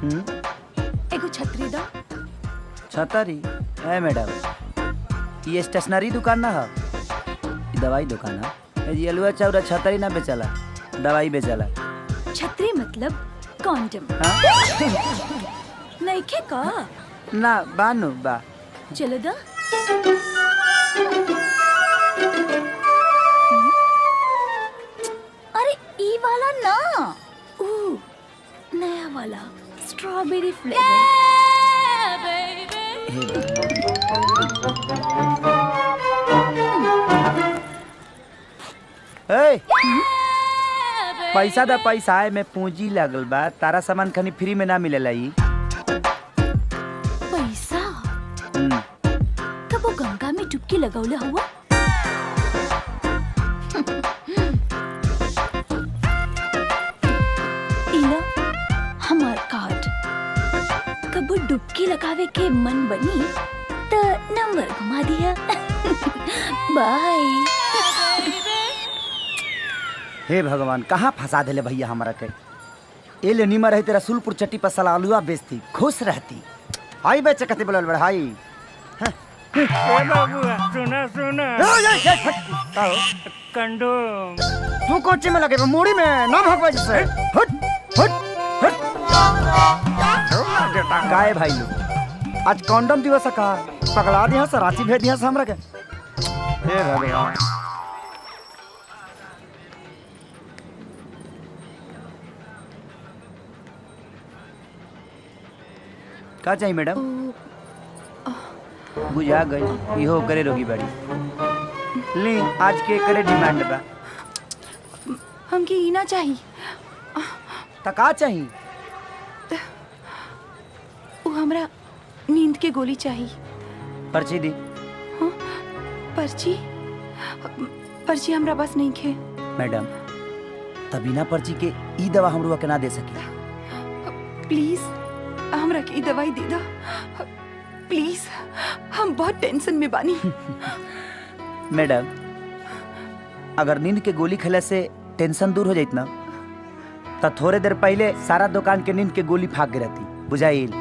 एगो छतरी दा। छतरी? है मैडम, ये स्टेशनरी दुकान ना है, ये दवाई दुकान है। ये अलुआ चाउरा छतरी ना बेचला, दवाई बेचला। छतरी मतलब कॉन्डम। नहीं खे का? ना बानू बा। चलो दा। अरे ई वाला ना, नया वाला स्ट्रॉबेरी फ्लेवर। पैसा दा पैसा है में पूंजी लगल बा, तारा सामान खनी फ्री में ना मिलेला। ई पैसा तब वो गंगा में डुबकी लगौले हुआ। इला हमार कार्ड, कब डुबकी लगावे के मन बनी तो नंबर घुमा दिया। बाय। हे भगवान, कहाँ फंसा देले भैया हमारा के। ए ले निमर है तेरा सुलपुर चट्टी पर साला आलूआ बेचती, खुश रहती। हाई बेचे कते बोलल बड़ हाई। ए बाबूआ सुना सुना कंडोम। तू कोची में लगे मूड़ी में ना भगवा जैसे। हट हट हट। गाय भाई लोग, आज कंडोम दिवस का पगला दिया से रांची भेज दिया से हमरा के। हे भगवान, का चाहिए मैडम? बुझा गई, इहो करे रोगी बाड़ी। ली आज के करे डिमांड बा। हमके ई ना चाहिए। त का चाहिए? वो हमरा नींद के गोली चाहिए। पर्ची दी। हाँ? पर्ची? पर्ची हमरा पास नहीं खे। मैडम, तभी ना पर्ची के ई दवा हमरो के ना दे सकी। प्लीज हमरा के ई दवाई दे दा प्लीज, हम बहुत टेंशन में बानी। मैडम, अगर नींद के गोली खेले से टेंशन दूर हो जाइत ना, तो थोड़े देर पहले सारा दुकान के नींद के गोली फाक गिरती। बुझाइल?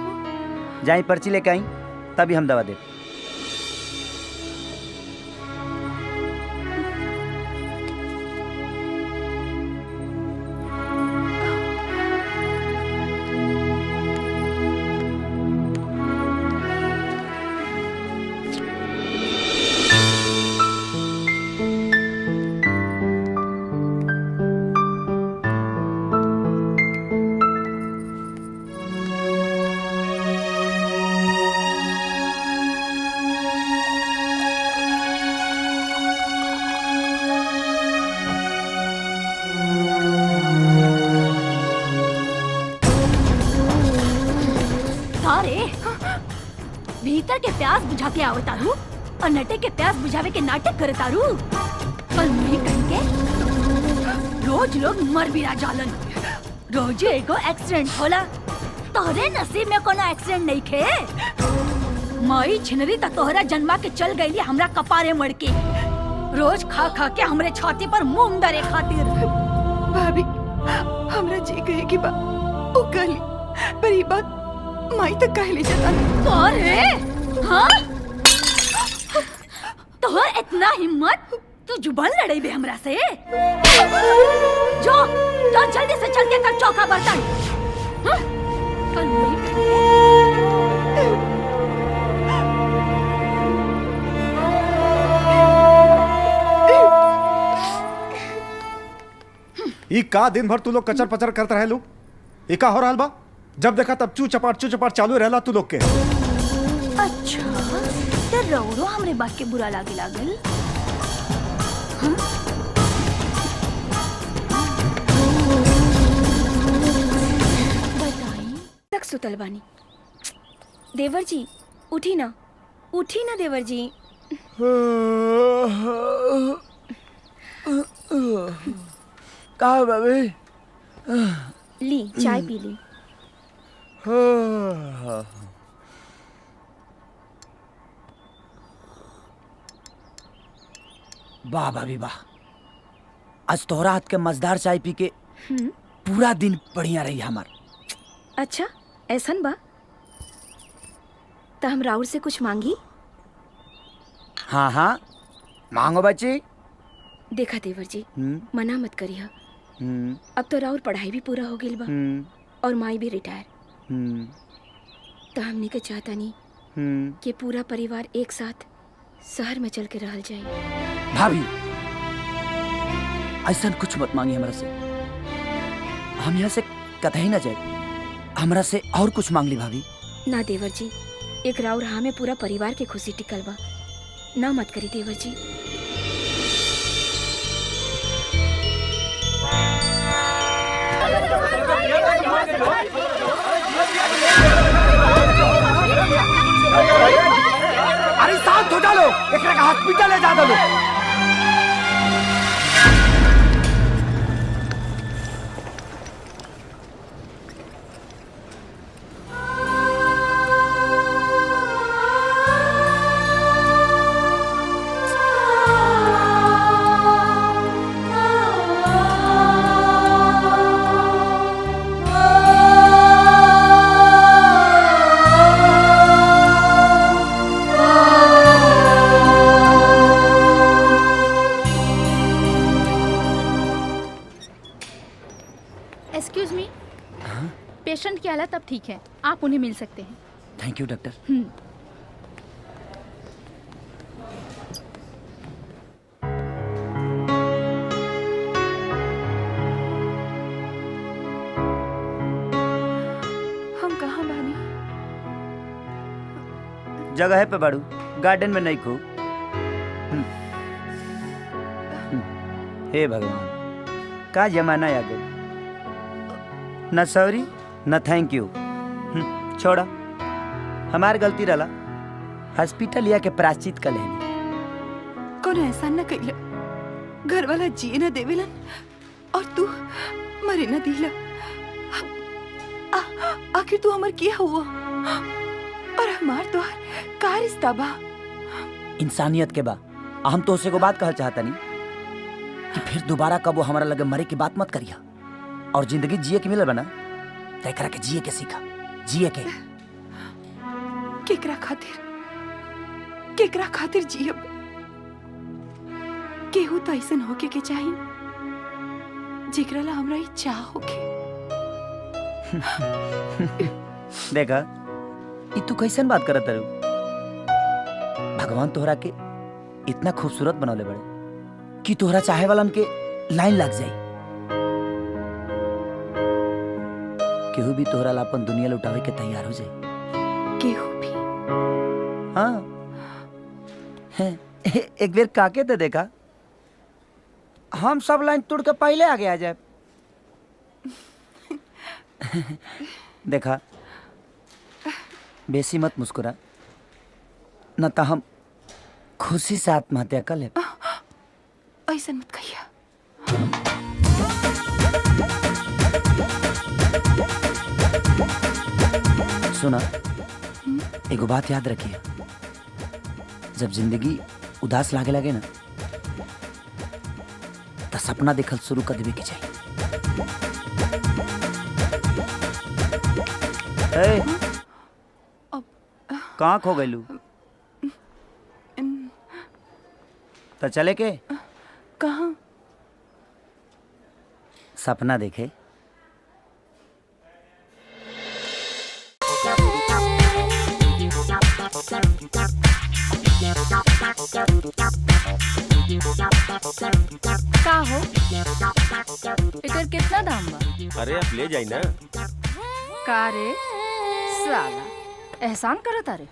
जाई पर्ची लेके आई, तभी हम दवा दे। भीतर के प्यास बुझा के आवतारू और नटे के प्यास बुझावे के नाटक करतारू। कल मुही कहीं के रोज लोग मर बिना जालन, रोज एगो एक्सीडेंट होला। तोहरे नसीब में कोनो एक्सीडेंट नहीं खे। माई छिनरी त तोहरा जन्मा के चल गईली हमरा कपारे मड़ के, रोज खा खा के हमरे छाती पर मूंग दरे खातिर। भाभी, हमरा जी कहे की बात ओ कहली, पर ये बात माई तक कहले जाता। अरे हाँ, तोहर इतना हिम्मत, तू जुबान लड़ाई बे हमरा से। जो जल्दी से चल के कर चौका बर्तन। हाँ? कल वही ई का दिन भर तू लोग कचर पचर करते रहे लोग। ई का हो रहल बा? जब देखा तब चू चपाट चालू रहला तू लोग के। अच्छा, तो रौरो हमरे बात के बुरा लागे लागल। हाँ? बताई तक सुतल बानी। देवर जी उठी ना देवर जी। कहा बाबी? ली चाय पी ली। वाह भाभी वाह, आज तोहरा हाथ के मजेदार चाय पी के पूरा दिन बढ़िया रही हमार। अच्छा ऐसन बा तो हम राउर से कुछ मांगी। हाँ हाँ मांगो बच्ची। देखा देवर जी, मना मत करिए। हम्म, अब तो राउर पढ़ाई भी पूरा हो गई बा हम्म, और माई भी रिटायर। हम्म, तो हमने के चाहता नहीं कि पूरा परिवार एक साथ शहर में चल के रहल जाए। भाभी ऐसा कुछ मत मांगी हमरा से। हम यहाँ से कतई ना जाए। हमरा से और कुछ मांग ली भाभी। ना देवर जी, एक राउर हाँ में पूरा परिवार के खुशी टिकल बा। ना मत करी देवर जी। अरे शांत हो जा लो, एकरा के हॉस्पिटल ले जा दो। एक्सक्यूज मी, पेशेंट की हालत अब ठीक है, आप उन्हें मिल सकते हैं। Thank you doctor. हम कहाँ बानी? जगह पे बाड़ू, गार्डन में नहीं खो। हे भगवान, का जमाना आ गई। न सॉरी न थैंक यू। छोड़ा, हमार गलती रहा। हॉस्पिटल या के प्राश्चित कर लेनी। कोनो एहसान न कइला। घर वाला जिए न देवेलन और तू मरे न दिला। आखिर तू हमर किया हुआ और हमार तो का रिश्ता बा? इंसानियत के बा। हम तो उसे को बात कहल चाहता नहीं कि फिर दोबारा कब वो हमारा लगे मरे की बात मत करिया। और जिंदगी जिए के मिलल बना, तय करा के जिए के सीखा। जिए के केकरा खातिर जियब? केहू तो ऐसन होके के चाहिए जेकरा ला हमरा चाह होके। देखा, ई तू कैसन बात करत रहो। भगवान तोहरा के इतना खूबसूरत बनौले बड़े कि तोहरा चाहे वालन के लाइन लग जाए। केहू भी तोहरा ला अपन दुनिया लुटावे के तैयार हो जाए। केहू भी? हाँ, एक बेर काके तो देखा, हम सब लाइन तोड़ के पहले आगे आ जाए। देखा, बेसी मत मुस्कुरा, न तो हम खुशी से आत्महत्या कर ले। ऐसा मत कहिया। सुना, एगो बात याद रखिए, जब जिंदगी उदास लागे लगे ना, तो सपना देखल शुरू कर देवे के चाहिए। कहाँ खो गइलू? तो चले के कहाँ? सपना देखे। का हो, एकर कितना दाम बा? अरे आप ले जाई ना। का रे साला, एहसान करत तारे।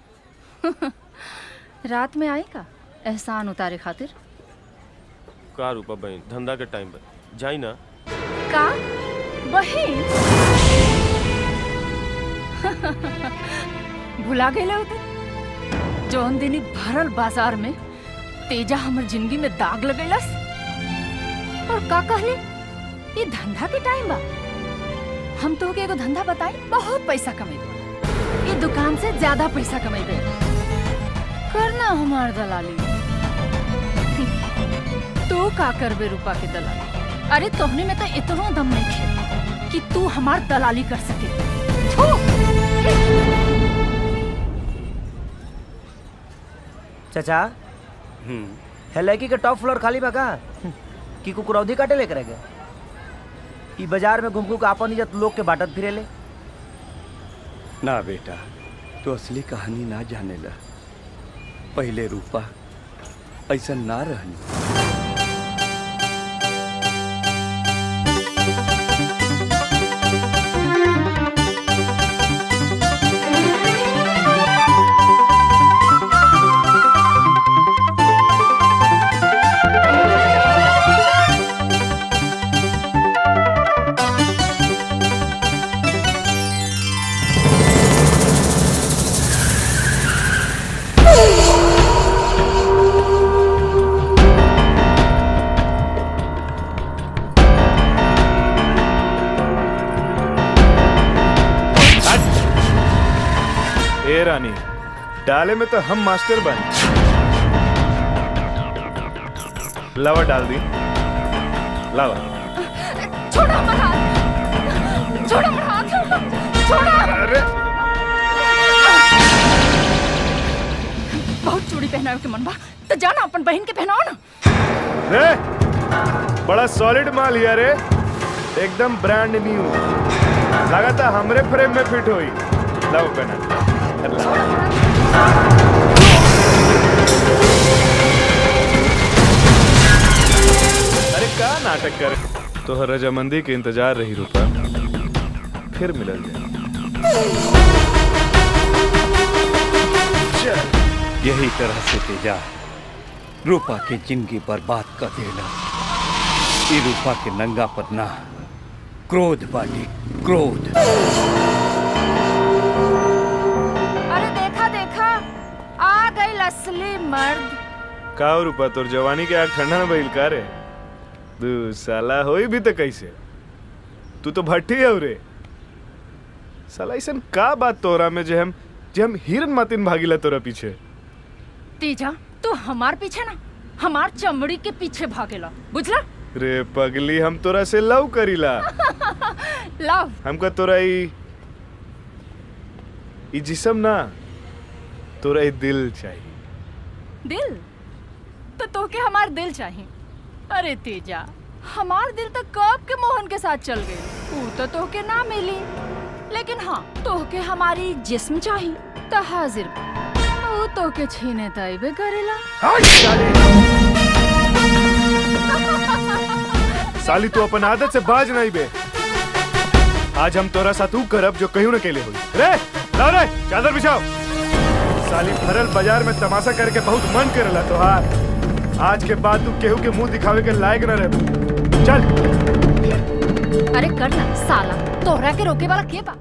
रात में आई का एहसान उतारे खातिर? का रूपा बहन, धंधा के टाइम पर जाई ना। का बहिन? भुला गए होते जौन दिन भरल बाजार में तेजा हमर जिंदगी में दाग लगेलस। और का कहले, ये धंधा के टाइम बा। हम तो के एगो धंधा बताई, बहुत पैसा कमेबे। ये दुकान से ज्यादा पैसा कमेबे। करना हमार दलाली। तू का करबे रूपा के दलाली? अरे तोहने में तो इतना दम नहीं खे कि तू हमार दलाली कर सके। थू। चाचा है लड़की के टॉप फ्लोर खाली बा का कि कुकुरौधी काटे लेकर गए ई बाजार में घूम घूम के आपन इज्जत लोग के बांटत फिरेले। ना बेटा, तो असली कहानी ना जानेला। पहले रूपा ऐसा ना रहनी। ए रानी, डाले में तो हम मास्टर बन। लावा डाल दी, लावा। छोड़ो हमारा हाथ, छोड़ो हमारा हाथ, छोड़ो। अरे बहुत चूड़ी पहनावे के मन बा तो जाना अपन बहन के पहनाओ ना। रे, बड़ा सॉलिड माल हिया रे, एकदम ब्रांड न्यू। लगाता हमरे फ्रेम में फिट होई। लाओ पहना। अरे का नाटक कर तो रजामंदी के इंतजार रही रूपा, फिर मिलल जाए। यही तरह से तेजा रूपा के जिंदगी बर्बाद कर देला। ई रूपा के नंगा पतना क्रोध बाटी, क्रोध। अरे देखा देखा, आ गई असली मर्द। का रूपा, तोर जवानी के आग ठंडा न भइल का रे? दू साला होई भी तो कैसे? तू तो भट्टी है रे साला। ऐसन का बात तोरा में जे हम हिरन मातिन भागीला तोरा पीछे। तेजा, तू हमार पीछे ना हमार चमड़ी के पीछे भागेला, बुझला? रे पगली, हम तोरा से लव करीला। लव? हमका तोरा ई जिस्म ना, तोरा ई दिल चाहिए। दिल? तो तोके हमार दिल चाहिए। अरे तेजा, हमार दिल तो कब के मोहन के साथ चल गए, वो तो तोके ना मिली। लेकिन हाँ, तोके हमारी जिस्म चाहिए तो हाजिर बा। वो तोके छीने ताइबे करेला। साली तू अपन आदत से बाज नहीं बे। आज हम तोरा साथ ऊ करब जो कहीं न केले होई। रे लाओ रे, चादर बिछाओ। साली भरल बाजार में तमाशा करके बहुत मन करेला तोहार। आज के बाद तू केहू के मुंह दिखावे के लायक न रहे। चल। अरे कर ना साला, तोहरा के रोके वाला के बा?